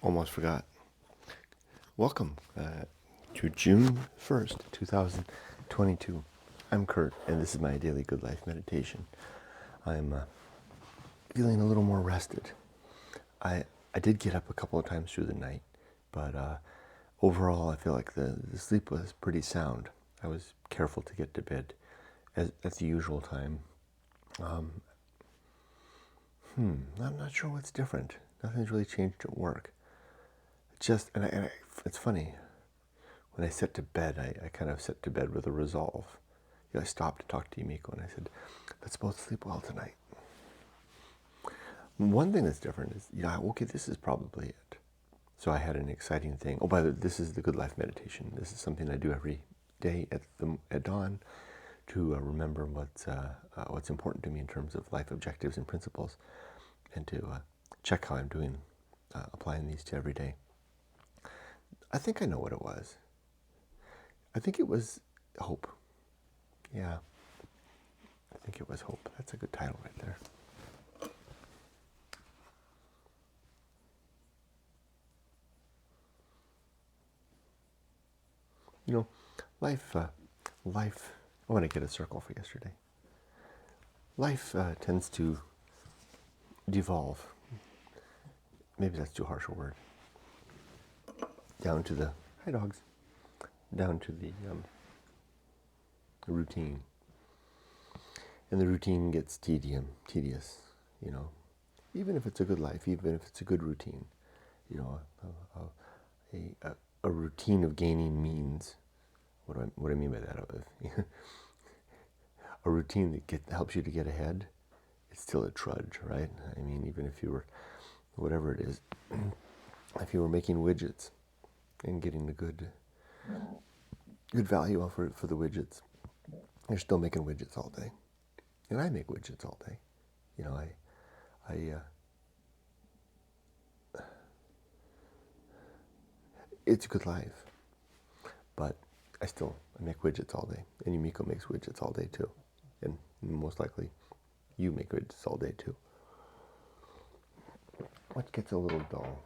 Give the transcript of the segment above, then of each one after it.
Almost forgot. Welcome to June 1st, 2022. I'm Kurt, and this is my daily Good Life meditation. I'm feeling a little more rested. I did get up a couple of times through the night, but overall I feel like the sleep was pretty sound. I was careful to get to bed at the usual time. I'm not sure what's different. Nothing's really changed at work. It's funny. When I set to bed, I kind of set to bed with a resolve. I stopped to talk to Yumiko and I said, let's both sleep well tonight. One thing that's different is, okay, this is probably it. So I had an exciting thing. Oh, by the way, this is the Good Life meditation. This is something I do every day at dawn to remember what's important to me in terms of life objectives and principles, and to check how I'm doing applying these to every day. I think I know what it was. I think it was hope. Yeah, I think it was hope. That's a good title right there. Life, I want to get a circle for yesterday. Life tends to devolve. Maybe that's too harsh a word. Down to the, hi dogs, down to the routine. And the routine gets tedious, even if it's a good life, even if it's a good routine, a routine of gaining means. What do I mean by that? A routine that helps you to get ahead, it's still a trudge, right? I mean, even if you were, whatever it is, if you were making widgets and getting the good value for the widgets, you're still making widgets all day. And I make widgets all day. It's a good life, but I make widgets all day, and Yumiko makes widgets all day too, and most likely you make widgets all day too. What gets a little dull,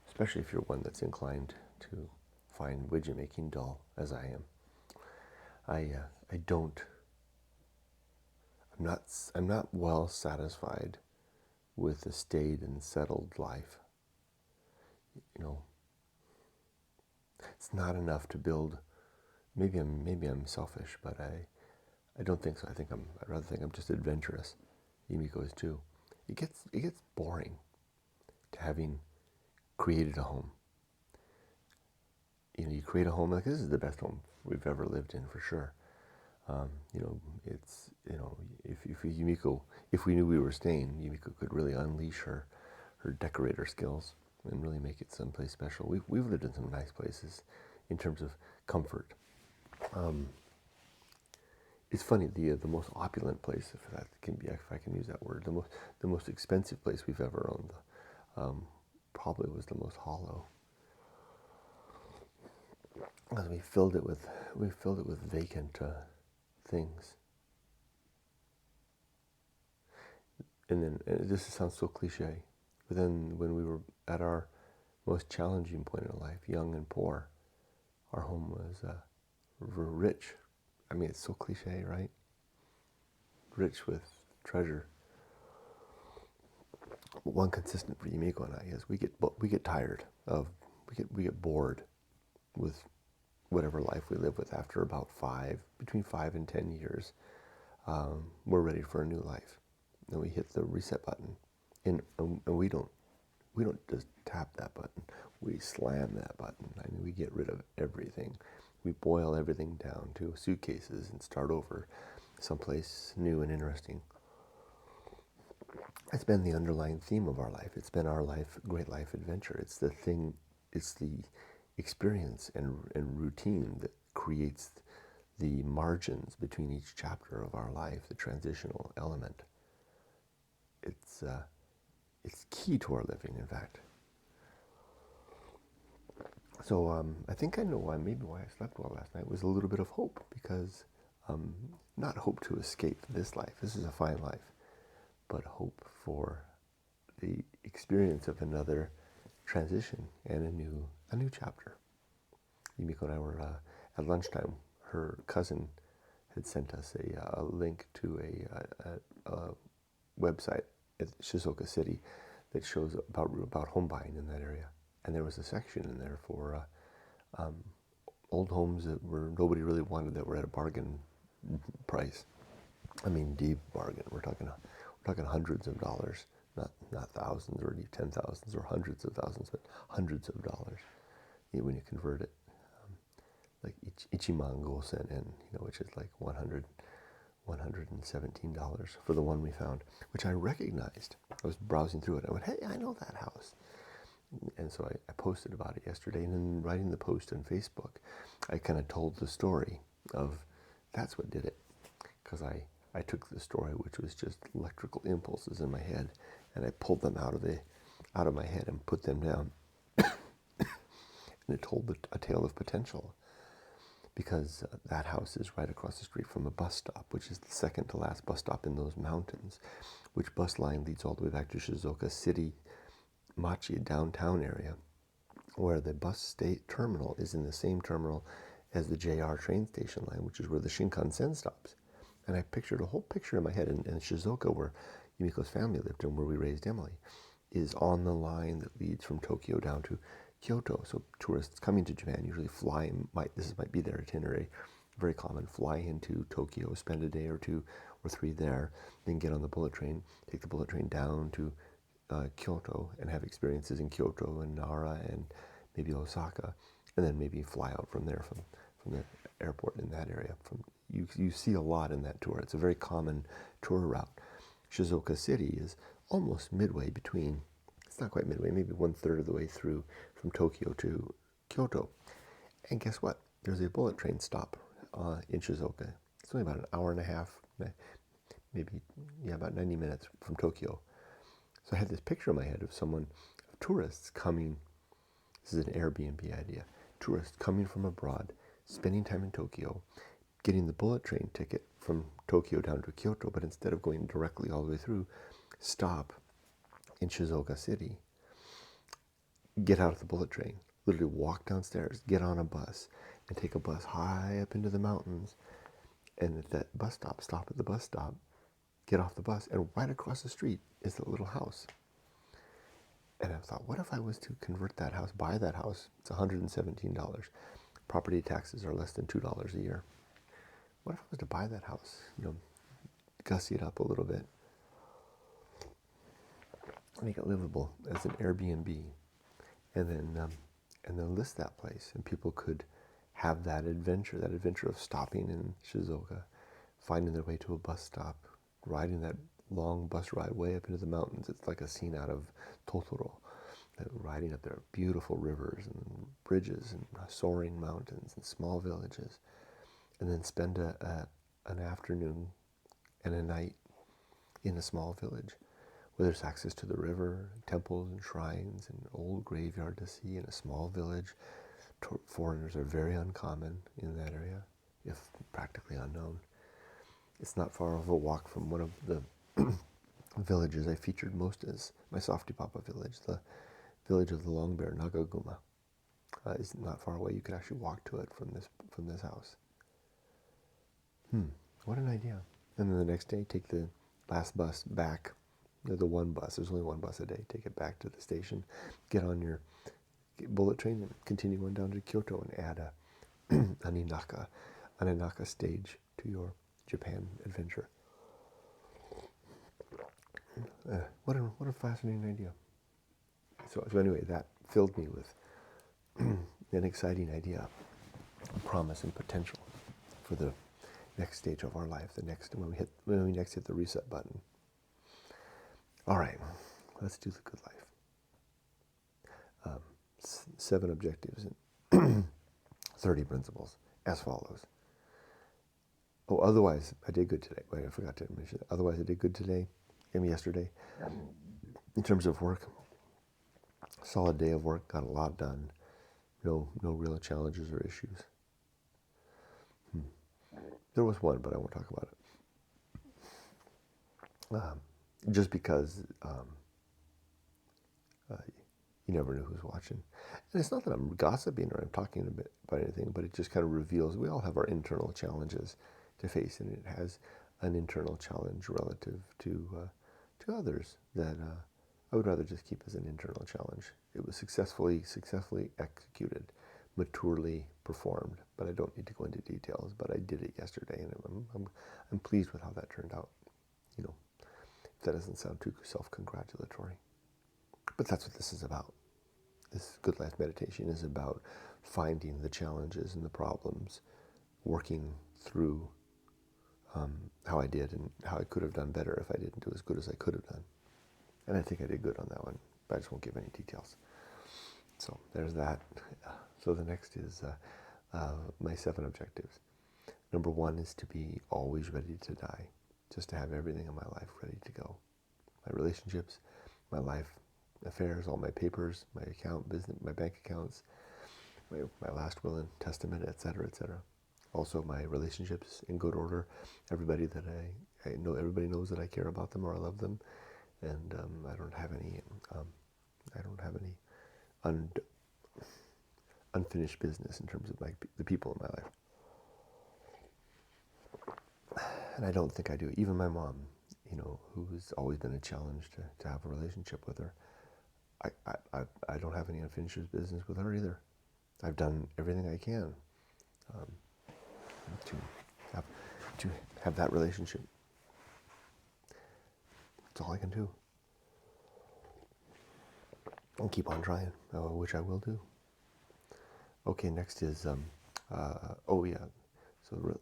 especially if you're one that's inclined to find widget making dull, as I am. I'm not well satisfied with a staid and settled life. It's not enough to build. Maybe I'm selfish, but I don't think so. I'd rather think I'm just adventurous. Yumiko is too. It gets boring to having created a home. You create a home, like this is the best home we've ever lived in for sure. If we knew we were staying, Yumiko could really unleash her decorator skills and really make it someplace special. We've lived in some nice places in terms of comfort. It's funny, the most opulent place, if I can use that word, the most expensive place we've ever owned, probably was the most hollow. Because we filled it with vacant things. And then this sounds so cliche, but then when we were at our most challenging point in life, young and poor, our home was rich. I mean, it's so cliche, right? Rich with treasure. One consistent for Yumiko and I is we get tired of, we get bored with whatever life we live with after about between 5 and 10 years. We're ready for a new life. And we hit the reset button, and we don't just tap that button. We slam that button. I mean, we get rid of everything. We boil everything down to suitcases and start over someplace new and interesting. It's been the underlying theme of our life. It's been our great life adventure. It's the experience and routine that creates the margins between each chapter of our life, the transitional element. It's key to our living, in fact. So I think I know why I slept well last night was a little bit of hope, because not hope to escape this life. This is a fine life, but hope for the experience of another transition and a new chapter. Yumiko and I were at lunchtime. Her cousin had sent us a link to a website at Shizuoka City that shows about home buying in that area, and there was a section in there for old homes that were nobody really wanted, that were at a bargain price. I mean, deep bargain. We're talking hundreds of dollars, not thousands or 10,000s or hundreds of thousands, but hundreds of dollars when you convert it. Like Ichiman Gosen, which is like $117 for the one we found, which I recognized. I was browsing through it. I went, hey, I know that house. And so I posted about it yesterday. And in writing the post on Facebook, I kind of told the story of that's what did it. Because I took the story, which was just electrical impulses in my head, and I pulled them out of my head and put them down. And it told a tale of potential. Because that house is right across the street from a bus stop, which is the second to last bus stop in those mountains, which bus line leads all the way back to Shizuoka City, Machi downtown area, where the bus terminal is in the same terminal as the JR train station line, which is where the Shinkansen stops. And I pictured a whole picture in my head, and Shizuoka, where Yumiko's family lived and where we raised Emily, is on the line that leads from Tokyo down to Kyoto. So tourists coming to Japan usually might be their itinerary, very common, fly into Tokyo, spend a day or 2 or 3 there, then get on the bullet train, take the bullet train down to Kyoto and have experiences in Kyoto and Nara and maybe Osaka, and then maybe fly out from there, from the airport in that area. You see a lot in that tour. It's a very common tour route. Shizuoka City is almost midway between, it's not quite midway, maybe 1/3 of the way through from Tokyo to Kyoto. And guess what? There's a bullet train stop in Shizuoka. It's only about an hour and a half, maybe, about 90 minutes from Tokyo. So I had this picture in my head of tourists coming, this is an Airbnb idea, tourists coming from abroad, spending time in Tokyo, getting the bullet train ticket from Tokyo down to Kyoto, but instead of going directly all the way through, stop in Shizuoka City, get out of the bullet train, literally walk downstairs, get on a bus, and take a bus high up into the mountains, and at that bus stop at the bus stop, get off the bus, and right across the street is the little house. And I thought, what if I was to convert that house, buy that house? It's $117. Property taxes are less than $2 a year. What if I was to buy that house, gussy it up a little bit, make it livable as an Airbnb, and then list that place, and people could have that adventure of stopping in Shizuoka, finding their way to a bus stop, riding that long bus ride way up into the mountains. It's like a scene out of Totoro, riding up there, beautiful rivers and bridges and soaring mountains and small villages, and then spend an afternoon and a night in a small village where there's access to the river, temples and shrines, and an old graveyard to see in a small village. Foreigners are very uncommon in that area, if practically unknown. It's not far of a walk from one of the villages I featured most as my Softipapa village, the village of the Long Bear, Nagaguma. Is not far away. You could actually walk to it from this house. What an idea. And then the next day, take the last bus back, the one bus, there's only one bus a day, take it back to the station, get on your bullet train and continue on down to Kyoto and add an Inaka stage to your Japan adventure. What a fascinating idea. So anyway, that filled me with an exciting idea, promise and potential for the next stage of our life, when we next hit the reset button. All right, let's do the good life. 7 objectives and 30 principles as follows. Oh, otherwise, I did good today. Wait, I forgot to mention that. Otherwise, I did good today and yesterday. In terms of work, solid day of work, got a lot done. No real challenges or issues. There was one, but I won't talk about it. Just because You never know who's watching. And it's not that I'm gossiping or I'm talking a bit about anything, but it just kind of reveals we all have our internal challenges to face, and it has an internal challenge relative to others that I would rather just keep as an internal challenge. It was successfully executed, maturely performed, but I don't need to go into details. But I did it yesterday, and I'm pleased with how that turned out. You know, if that doesn't sound too self-congratulatory. But that's what this is about. This Good Life meditation is about finding the challenges and the problems, working through how I did and how I could have done better if I didn't do as good as I could have done. And I think I did good on that one, but I just won't give any details. So there's that. So the next is my 7 objectives. Number 1 is to be always ready to die, just to have everything in my life ready to go. My relationships, my life affairs, all my papers, my account, business, my bank accounts, my last will and testament, etc., etc. Also, my relationships in good order. Everybody that I know, everybody knows that I care about them or I love them, and I don't have any unfinished business in terms of the people in my life. And I don't think I do. Even my mom, who's always been a challenge to have a relationship with her. I don't have any unfinished business with her either. I've done everything I can to have that relationship. That's all I can do. And keep on trying, which I will do. Okay, next is, so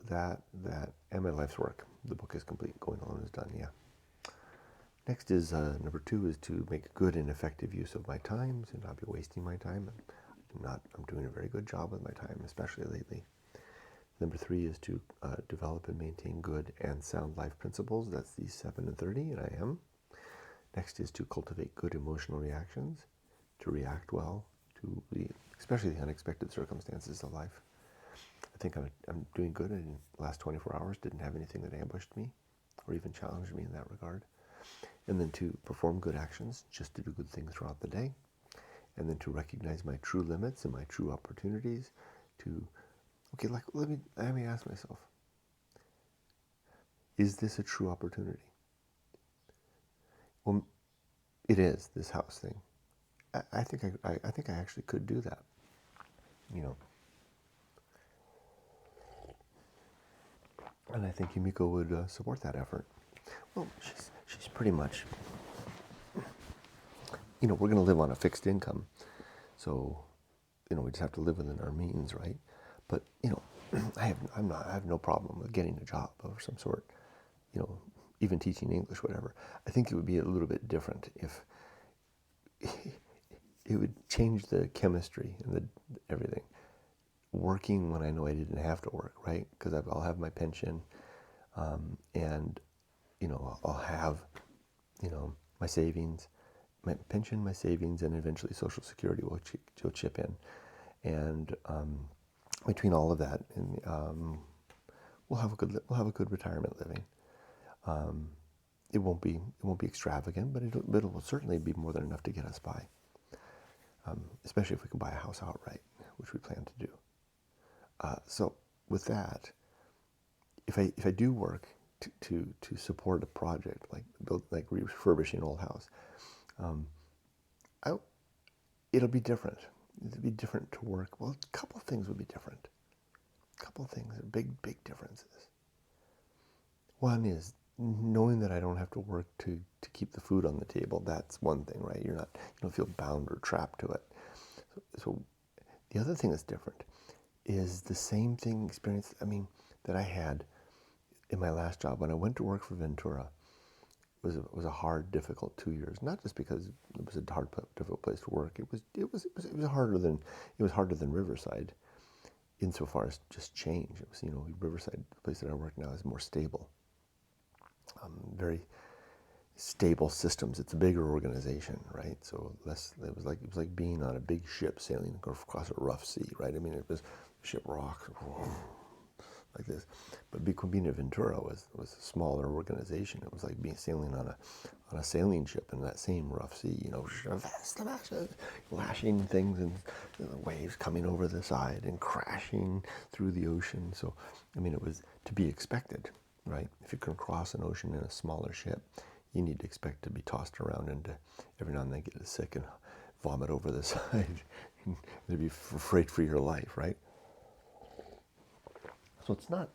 that, and my life's work. The book is complete, Going Alone is done, yeah. Next is, number 2 is to make good and effective use of my time, and not be wasting my time. I'm doing a very good job with my time, especially lately. Number 3 is to develop and maintain good and sound life principles. That's the 7 and 30, and I am. Next is to cultivate good emotional reactions, to react well to especially the unexpected circumstances of life. I think I'm doing good. In the last 24 hours, didn't have anything that ambushed me or even challenged me in that regard. And then to perform good actions, just to do good things throughout the day. And then to recognize my true limits and my true opportunities. Let me ask myself, is this a true opportunity? Well, it is, this house thing. I think I actually could do that. And I think Yumiko would support that effort. Well, she's pretty much, we're going to live on a fixed income, so we just have to live within our means, right? But I have no problem with getting a job of some sort, even teaching English, whatever. I think it would be a little bit different if it would change the chemistry and everything. Working when I know I didn't have to work, right? Because I'll have my pension, and I'll have my savings, my pension, my savings, and eventually Social Security will chip in, and between all of that, and we'll have a good retirement living. It won't be extravagant, but it will certainly be more than enough to get us by. Especially if we can buy a house outright, which we plan to do. So with that, if I do work to support a project like refurbishing an old house, it'll be different. It'll be different to work. Well, a couple of things would be different. A couple of things are big differences. One is knowing that I don't have to work to keep the food on the table. That's one thing, right? You don't feel bound or trapped to it. So the other thing that's different is the same experience that I had in my last job when I went to work for Ventura. It was a hard, difficult 2 years. Not just because it was a hard, difficult place to work. It was harder than Riverside, insofar as just change. It was Riverside, the place that I work now, is more stable. Very stable systems. It's a bigger organization, right? So it was like being on a big ship sailing across a rough sea, right? It was ship rocked, like this. But Bicubina Ventura was a smaller organization. It was like sailing on a sailing ship in that same rough sea, lashing things and the waves coming over the side and crashing through the ocean. So, I mean, it was to be expected, right? If you can cross an ocean in a smaller ship, you need to expect to be tossed around and to every now and then get sick and vomit over the side and to be afraid for your life, right? So it's not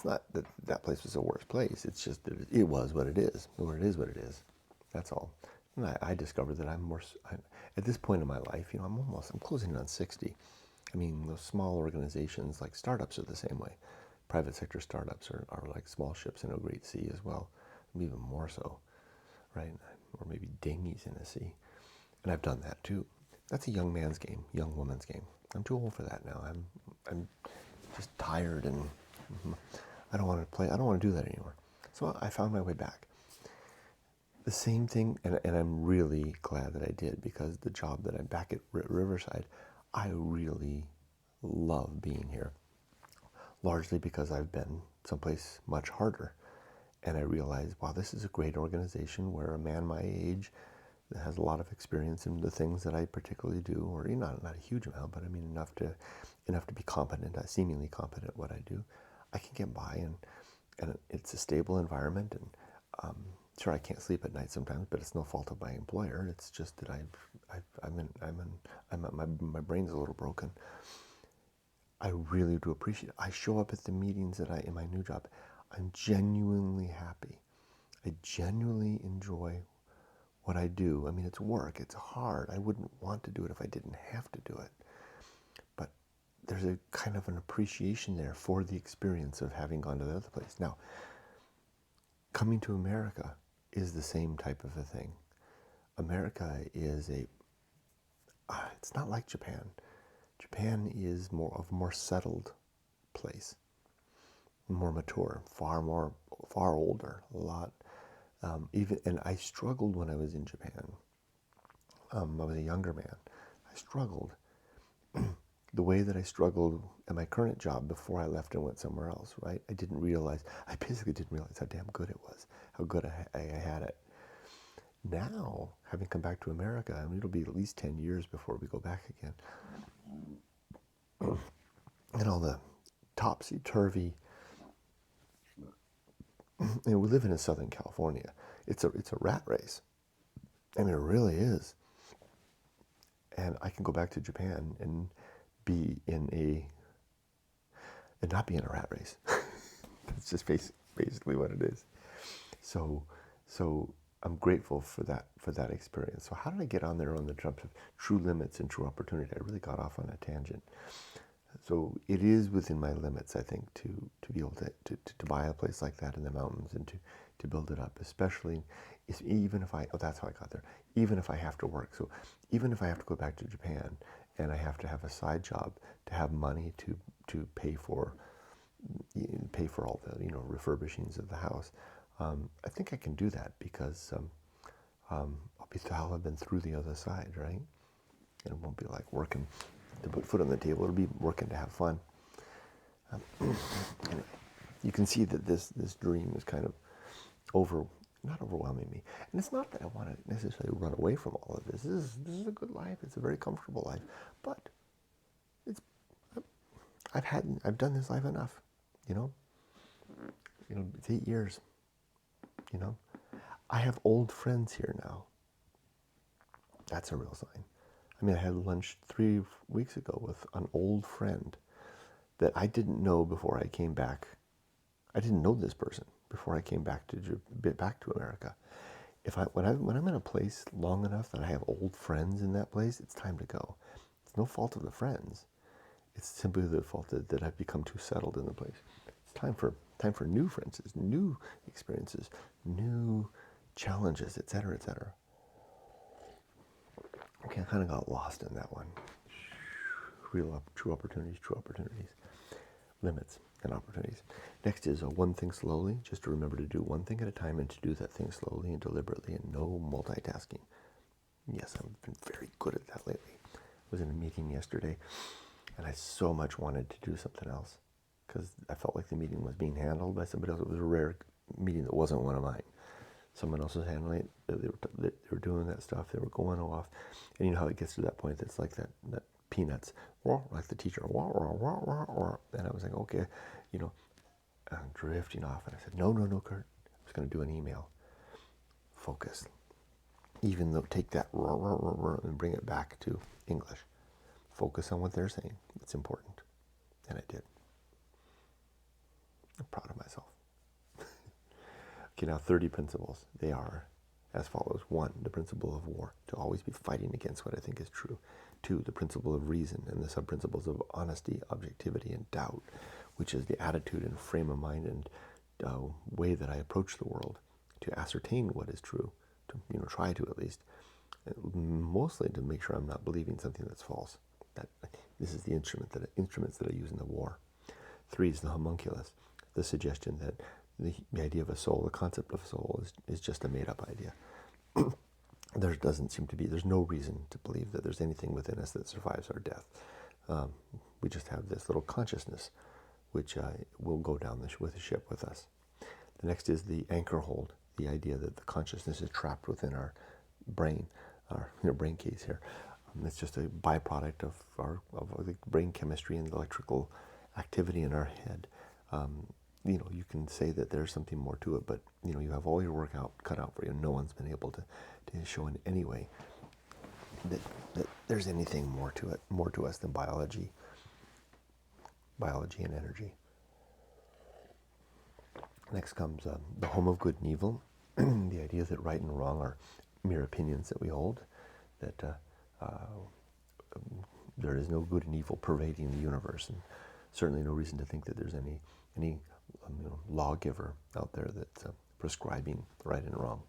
that that place was the worst place. It's just that it was what it is, or it is what it is. That's all. And I discovered that at this point in my life, I'm closing in on 60. I mean, those small organizations like startups are the same way. Private sector startups are like small ships in a great sea as well, even more so, right? Or maybe dinghies in a sea. And I've done that too. That's a young man's game, young woman's game. I'm too old for that now. I'm just tired and I don't want to play. I don't want to do that anymore. So I found my way back. The same thing, and I'm really glad that I did, because the job that I'm back at Riverside, I really love being here. Largely because I've been someplace much harder. And I realized, wow, this is a great organization where a man my age that has a lot of experience in the things that I particularly do, or not a huge amount, but I mean enough to be competent, seemingly competent at what I do. I can get by, and it's a stable environment. And sure, I can't sleep at night sometimes, but it's no fault of my employer. It's just that my brain's a little broken. I really do appreciate it. I show up at the meetings in my new job. I'm genuinely happy. I genuinely enjoy what I do. I mean, it's work. It's hard. I wouldn't want to do it if I didn't have to do it. But there's a kind of an appreciation there for the experience of having gone to the other place. Now, coming to America is the same type of a thing. America is it's not like Japan. Japan is a more settled place, more mature, far older, a lot. And I struggled when I was in Japan. I was a younger man. I struggled the way that I struggled at my current job before I left and went somewhere else, right? I basically didn't realize how damn good it was, how good I had it. Now, having come back to America, I mean, it'll be at least 10 years before we go back again. And all the topsy-turvy, we live in Southern California. It's a rat race. I mean, it really is. And I can go back to Japan and not be in a rat race. That's just basically what it is. So I'm grateful for that experience. So how did I get on there on the terms of true limits and true opportunity? I really got off on a tangent. So it is within my limits, I think, to be able to buy a place like that in the mountains and to build it up, especially even if that's how I got there, even if I have to work. So even if I have to go back to Japan and I have to have a side job to have money to pay for all the refurbishings of the house, I think I can do that because I'll have been through the other side, right? And it won't be like working to put food on the table. It'll be working to have fun. And you can see that this dream is kind of not overwhelming me. And it's not that I want to necessarily run away from all of this. This is a good life. It's a very comfortable life. But I've done this life enough. It's 8 years. I have old friends here now. That's a real sign. I mean, I had lunch 3 weeks ago with an old friend that I didn't know before I came back. I didn't know this person before I came back to America. When I'm in a place long enough that I have old friends in that place, it's time to go. It's no fault of the friends. It's simply the fault that I've become too settled in the place. It's time for new friends, new experiences, new challenges, etc., etc. Okay, I kind of got lost in that one. True opportunities, limits and opportunities. Next is one thing slowly, just to remember to do one thing at a time and to do that thing slowly and deliberately and no multitasking. Yes, I've been very good at that lately. I was in a meeting yesterday and I so much wanted to do something else. because I felt like the meeting was being handled by somebody else. It was a rare meeting that wasn't one of mine. Someone else was handling it. They were doing that stuff. They were going off. And you know how it gets to that point that's like that Peanuts, like the teacher, and I was like, okay, I'm drifting off. And I said, no, Kurt. I was going to do an email. Focus. Even though, take that and bring it back to English. Focus on what they're saying. It's important. And I did. I'm proud of myself. Okay, now 30 principles. They are as follows. 1, the principle of war, to always be fighting against what I think is true. 2, the principle of reason and the sub-principles of honesty, objectivity, and doubt, which is the attitude and frame of mind and way that I approach the world to ascertain what is true, to try to at least, mostly to make sure I'm not believing something that's false. That this is the instruments that I use in the war. 3 is the homunculus, the suggestion that the idea of a soul, the concept of a soul, is just a made-up idea. There's no reason to believe that there's anything within us that survives our death. We just have this little consciousness, which will go down with the ship with us. The next is the Anchorhold, the idea that the consciousness is trapped within our brain, our brain case here. It's just a byproduct of the brain chemistry and the electrical activity in our head. You can say that there's something more to it, but you have all your work cut out for you. No one's been able to show in any way that there's anything more to us than biology and energy. Next comes the home of good and evil, the idea that right and wrong are mere opinions that we hold, that there is no good and evil pervading the universe, and certainly no reason to think that there's any lawgiver out there that's prescribing right and wrong.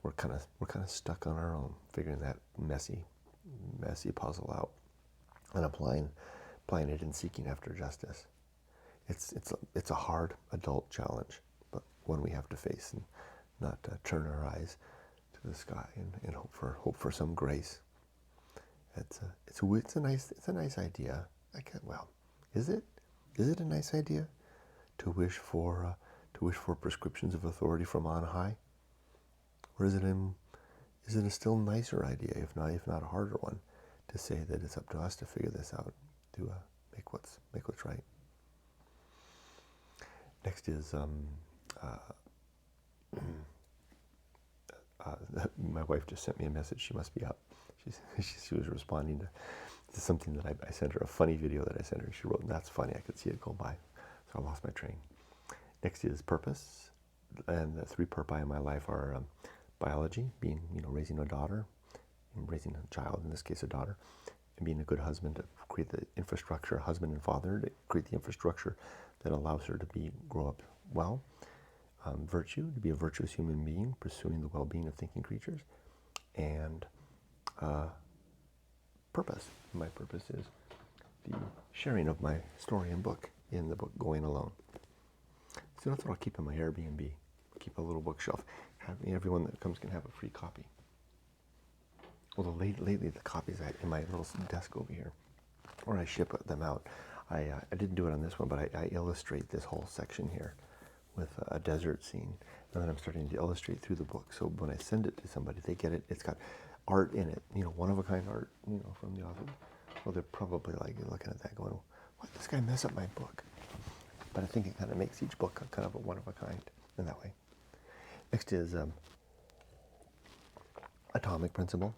We're kind of stuck on our own, figuring that messy puzzle out and applying it and seeking after justice. It's a hard adult challenge, but one we have to face and not turn our eyes to the sky and hope for some grace. It's a nice idea. Is it a nice idea to wish for prescriptions of authority from on high, or is it a still nicer idea, if not a harder one, to say that it's up to us to figure this out, to make what's right. Next is my wife just sent me a message. She must be up. She was responding to something that I sent her, a funny video that I sent her. She wrote, "That's funny." I could see it go by. So I lost my train. Next is purpose. And the 3 purpose in my life are biology, being, raising a daughter, raising a child, in this case a daughter, and being a good husband to create the infrastructure, husband and father, to create the infrastructure that allows her to grow up well. Virtue, to be a virtuous human being, pursuing the well-being of thinking creatures. And purpose. My purpose is the sharing of my story and book in the book Going Alone. So that's what I'll keep in my Airbnb. Keep a little bookshelf. Everyone that comes can have a free copy. Although lately the copies in my little desk over here, where I ship them out, I didn't do it on this one, but I illustrate this whole section here with a desert scene, and then I'm starting to illustrate through the book. So when I send it to somebody, they get it. It's got art in it, one-of-a-kind art, from the author. Well, they're probably looking at that going, "Why did this guy mess up my book?" But I think it kind of makes each book kind of a one-of-a-kind in that way. Next is atomic principle.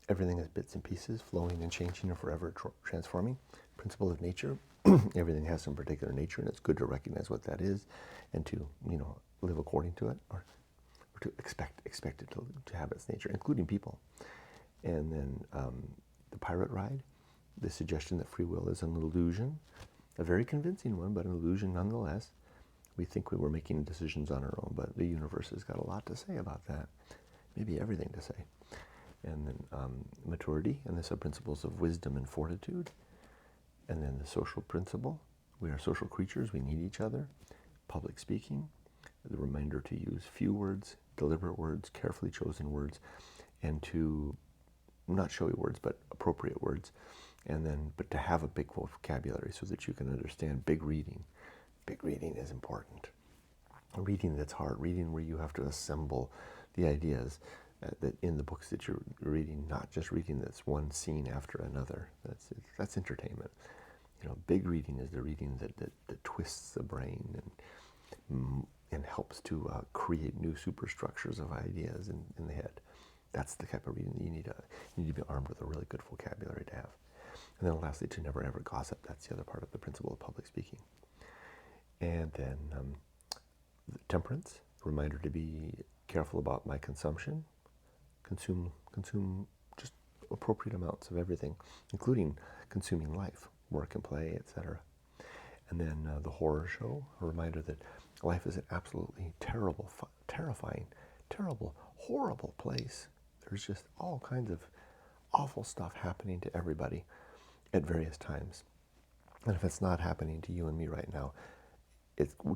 Everything is bits and pieces, flowing and changing and forever transforming. Principle of nature. Everything has some particular nature, and it's good to recognize what that is, and to live according to it, or to expect it to have its nature, including people. And then the pirate ride, the suggestion that free will is an illusion, a very convincing one, but an illusion nonetheless. We think we were making decisions on our own, but the universe has got a lot to say about that, maybe everything to say. And then maturity and the sub-principles of wisdom and fortitude. And then the social principle, we are social creatures, we need each other. Public speaking, the reminder to use few words, deliberate words, carefully chosen words, and to, not showy words, but appropriate words. And then, but to have a big vocabulary so that you can understand big reading, big reading is important. A reading that's hard, reading where you have to assemble the ideas that in the books that you're reading, not just reading that's one scene after another. That's entertainment. Big reading is the reading that twists the brain and helps to create new superstructures of ideas in the head. That's the type of reading that you need to be armed with a really good vocabulary to have. And then lastly, to never ever gossip. That's the other part of the principle of public speaking. And then temperance, reminder to be careful about my consumption. Consume just appropriate amounts of everything, including consuming life, work and play, etc. And then the horror show, a reminder that life is an absolutely terrible, terrifying, terrible, horrible place. There's just all kinds of awful stuff happening to everybody at various times. And if it's not happening to you and me right now,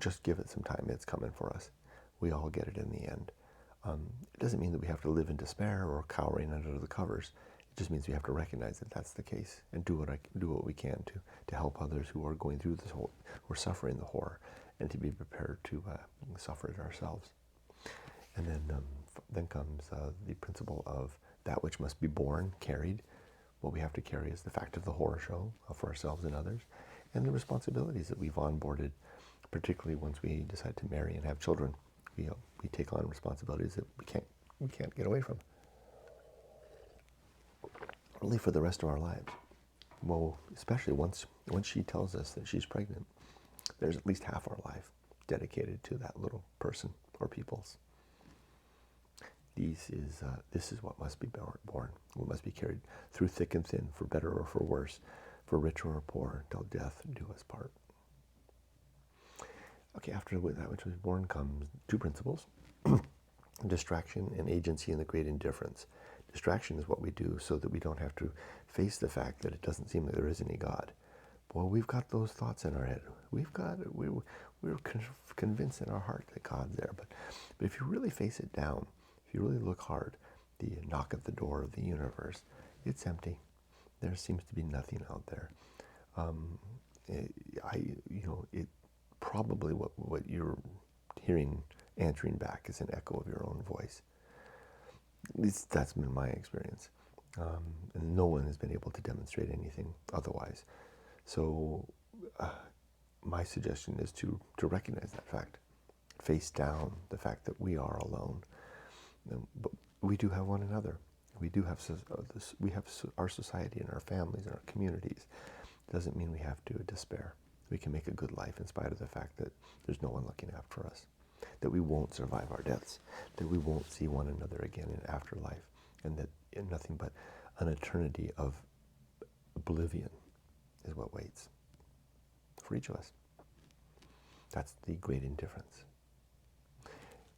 just give it some time. It's coming for us. We all get it in the end. It doesn't mean that we have to live in despair or cowering under the covers. It just means we have to recognize that that's the case and do what we can to help others who are going through this who are suffering the horror, and to be prepared to suffer it ourselves. And then comes the principle of that which must be borne, carried. What we have to carry is the fact of the horror show for ourselves and others, and the responsibilities that we've onboarded, particularly once we decide to marry and have children. We take on responsibilities that we can't get away from, really, for the rest of our lives. Well, especially once she tells us that she's pregnant, there's at least half our life dedicated to that little person or peoples. This is what must be born. What must be carried through thick and thin, for better or for worse, for rich or poor, till death do us part. Okay, after that which was born comes two principles: distraction and agency in the great indifference. Distraction is what we do so that we don't have to face the fact that it doesn't seem like there is any God. Boy, we've got those thoughts in our head. We're convinced in our heart that God's there. But if you really face it down, if you really look hard, the knock at the door of the universe, it's empty. There seems to be nothing out there. Probably what you're hearing answering back is an echo of your own voice. At least that's been my experience. And no one has been able to demonstrate anything otherwise. So my suggestion is to recognize that fact, face down the fact that we are alone. But we do have one another. We do have our society and our families and our communities. Doesn't mean we have to despair. We can make a good life in spite of the fact that there's no one looking after us, that we won't survive our deaths, that we won't see one another again in afterlife, and that nothing but an eternity of oblivion is what waits for each of us. That's the great indifference.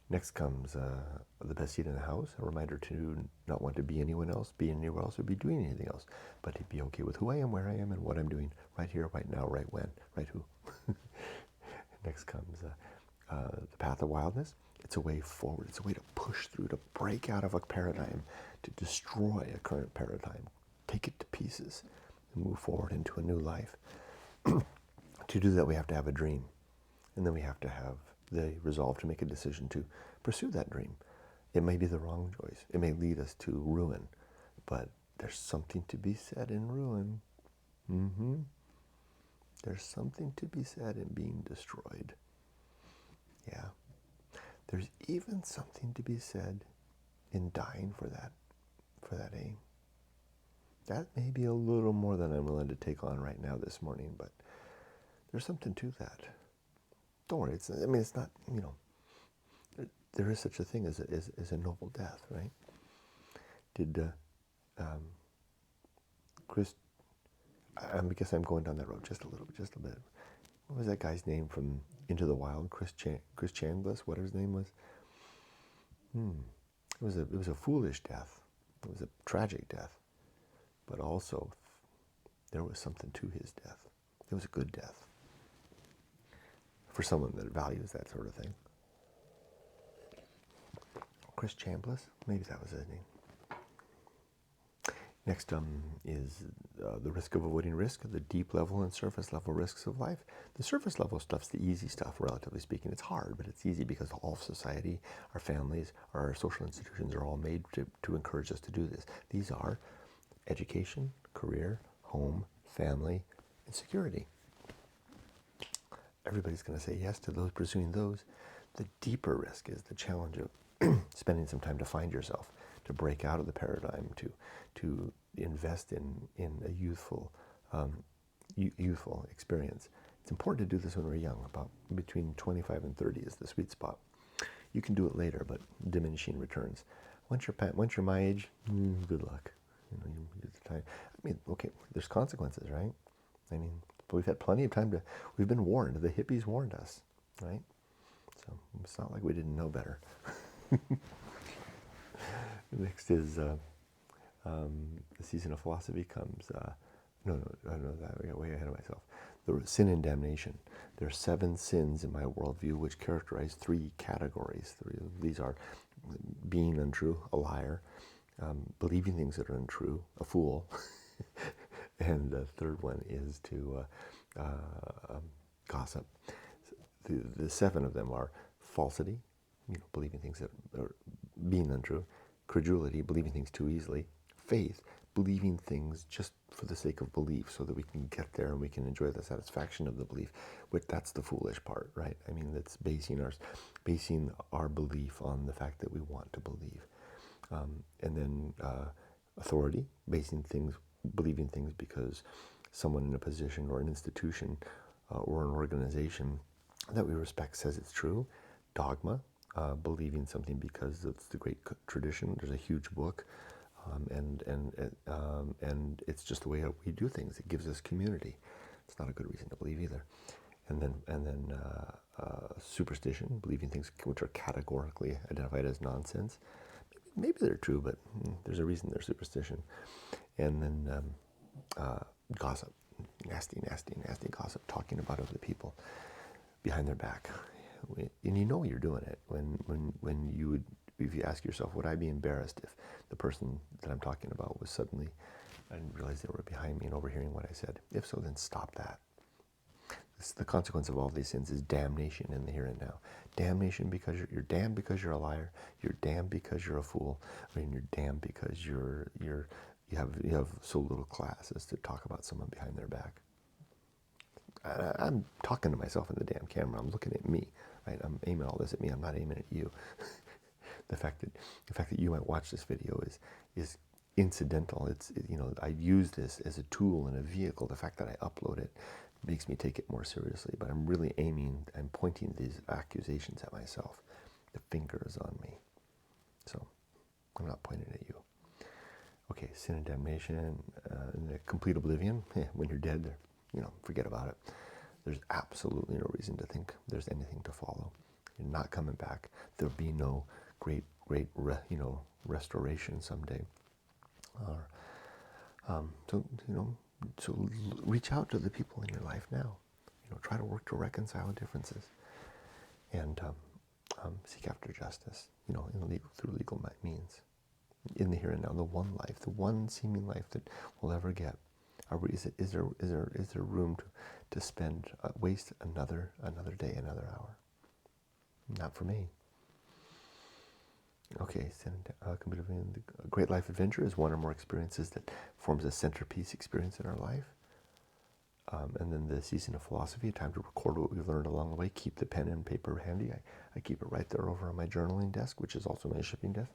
Next comes the best seat in the house, a reminder to not want to be anyone else, be anywhere else, or be doing anything else, but to be okay with who I am, where I am, and what I'm doing right here, right now, right when, right who. Next comes the path of wildness. It's a way forward. It's a way to push through, to break out of a paradigm, to destroy a current paradigm, take it to pieces, and move forward into a new life. To do that, we have to have a dream, and then we have to have the resolve to make a decision to pursue that dream. It may be the wrong choice. It may lead us to ruin, but there's something to be said in ruin. There's something to be said in being destroyed. Yeah. There's even something to be said in dying for that aim. That may be a little more than I'm willing to take on right now this morning, but there's something to that. Don't worry, it's not, there is such a thing as a noble death, right? Did Chris, I guess I'm going down that road just a bit. What was that guy's name from Into the Wild? Chris Chandless, whatever his name was. It was a foolish death. It was a tragic death, but also there was something to his death. It was a good death for someone that values that sort of thing. Chris Chambliss, maybe that was his name. Next is the risk of avoiding risk, the deep level and surface level risks of life. The surface level stuff's the easy stuff, relatively speaking. It's hard, but it's easy because all of society, our families, our social institutions are all made to encourage us to do this. These are education, career, home, family, and security. Everybody's going to say yes to those, pursuing those. The deeper risk is the challenge of spending some time to find yourself, to break out of the paradigm, to invest in a youthful experience. It's important to do this when we're young. About between 25 and 30 is the sweet spot. You can do it later, but diminishing returns. Once you're my age, good luck. You use the time. I mean, okay, there's consequences, right? I mean, but we've had plenty of time to. We've been warned. The hippies warned us, right? So it's not like we didn't know better. Next is the season of philosophy comes. No, I got way ahead of myself. The sin and damnation. There are 7 sins in my worldview which characterize 3 categories. These are being untrue, a liar, believing things that are untrue, a fool, and the third one is to gossip. The 7 of them are falsity, believing things that are being untrue, credulity, believing things too easily, faith, believing things just for the sake of belief so that we can get there and we can enjoy the satisfaction of the belief. But that's the foolish part, right? I mean, that's basing our belief on the fact that we want to believe. And then authority, believing things because someone in a position or an institution or an organization that we respect says it's true. Dogma, believing something because it's the great tradition. There's a huge book, and it's just the way we do things. It gives us community. It's not a good reason to believe either. And then superstition, believing things which are categorically identified as nonsense. Maybe they're true, but there's a reason they're superstition. And then gossip, nasty gossip, talking about other people behind their back. And you're doing it when you would, if you ask yourself, would I be embarrassed if the person that I'm talking about was suddenly, I didn't realize they were behind me and overhearing what I said? If so, then stop that. The consequence of all these sins is damnation in the here and now. Damnation because you're damned because you're a liar. You're damned because you're a fool. I mean, you're damned because you have so little class as to talk about someone behind their back. I'm talking to myself in the damn camera. I'm looking at me, right? I'm aiming all this at me. I'm not aiming at you. The fact that you might watch this video is incidental. I use this as a tool and a vehicle. The fact that I upload it makes me take it more seriously. But I'm really I'm pointing these accusations at myself. The finger is on me. So I'm not pointing at you. Okay, sin and damnation, and the complete oblivion. When you're dead, forget about it. There's absolutely no reason to think there's anything to follow. You're not coming back. There'll be no great restoration someday. So reach out to the people in your life now. Try to work to reconcile differences, and seek after justice. Through legal means, in the here and now, the one life, the one seeming life that we'll ever get. Is there room to spend, waste another day, another hour? Not for me. Okay, a great life adventure is one or more experiences that forms a centerpiece experience in our life. And then the season of philosophy, a time to record what we've learned along the way. Keep the pen and paper handy. I keep it right there over on my journaling desk, which is also my shipping desk.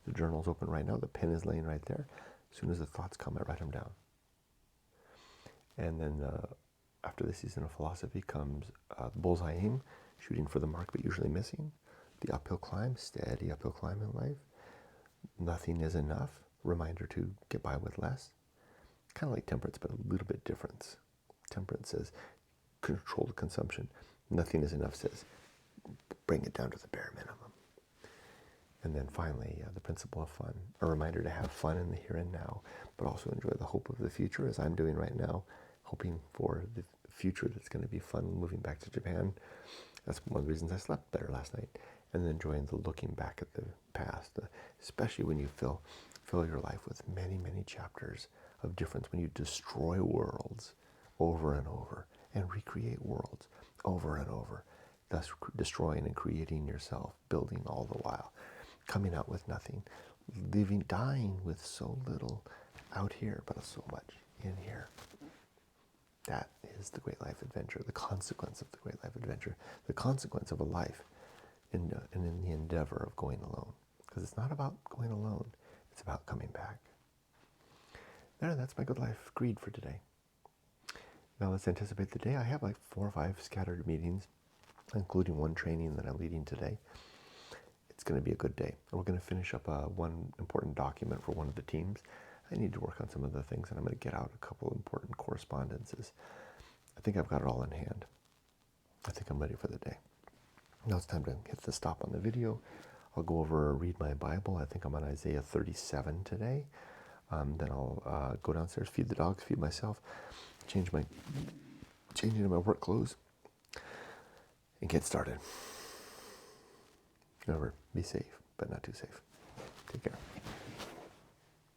The journal's open right now. The pen is laying right there. As soon as the thoughts come, I write them down. And then after the season of philosophy comes the bullseye aim, shooting for the mark but usually missing. The uphill climb, steady uphill climb in life. Nothing is enough, reminder to get by with less. Kind of like temperance, but a little bit different. Temperance says controlled consumption. Nothing is enough says bring it down to the bare minimum. And then finally, the principle of fun, a reminder to have fun in the here and now, but also enjoy the hope of the future, as I'm doing right now, hoping for the future that's going to be fun moving back to Japan. That's one of the reasons I slept better last night. And then enjoying the looking back at the past, especially when you feel fill your life with many, many chapters of difference when you destroy worlds over and over and recreate worlds over and over, thus destroying and creating yourself, building all the while, coming out with nothing, dying with so little out here, but so much in here. That is the great life adventure, the consequence of the great life adventure, the consequence of a life in the endeavor of going alone. Because it's not about going alone, it's about coming back. There, that's my good life greed for today. Now let's anticipate the day. I have like 4 or 5 scattered meetings, including one training that I'm leading today. It's going to be a good day. And we're going to finish up one important document for one of the teams. I need to work on some of the things, and I'm going to get out a couple important correspondences. I think I've got it all in hand. I think I'm ready for the day. Now it's time to hit the stop on the video. I'll go over, read my Bible. I think I'm on Isaiah 37 today. Then I'll go downstairs, feed the dogs, feed myself, change into my work clothes, and get started. Remember, be safe, but not too safe. Take care.